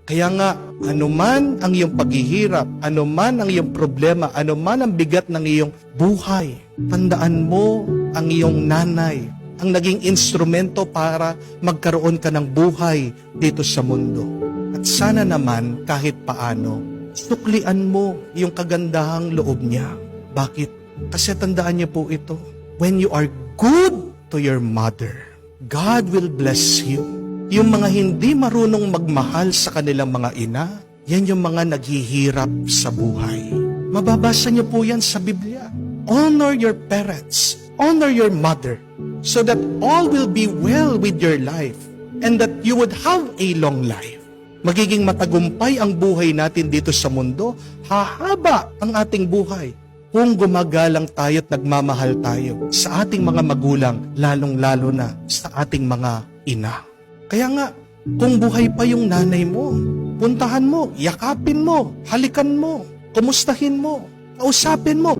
Kaya nga, anuman ang iyong paghihirap, anuman ang iyong problema, anuman ang bigat ng iyong buhay, tandaan mo ang iyong nanay, ang naging instrumento para magkaroon ka ng buhay dito sa mundo. At sana naman, kahit paano, suklian mo yung kagandahang loob niya. Bakit? Kasi tandaan niyo po ito, when you are good to your mother, God will bless you. Yung mga hindi marunong magmahal sa kanilang mga ina, yan yung mga naghihirap sa buhay. Mababasa niyo po yan sa Biblia. Honor your parents, honor your mother, so that all will be well with your life and that you would have a long life. Magiging matagumpay ang buhay natin dito sa mundo, hahaba ang ating buhay kung gumagalang tayo at nagmamahal tayo sa ating mga magulang, lalong-lalo na sa ating mga ina. Kaya nga, kung buhay pa yung nanay mo, puntahan mo, yakapin mo, halikan mo, kumustahin mo, kausapin mo.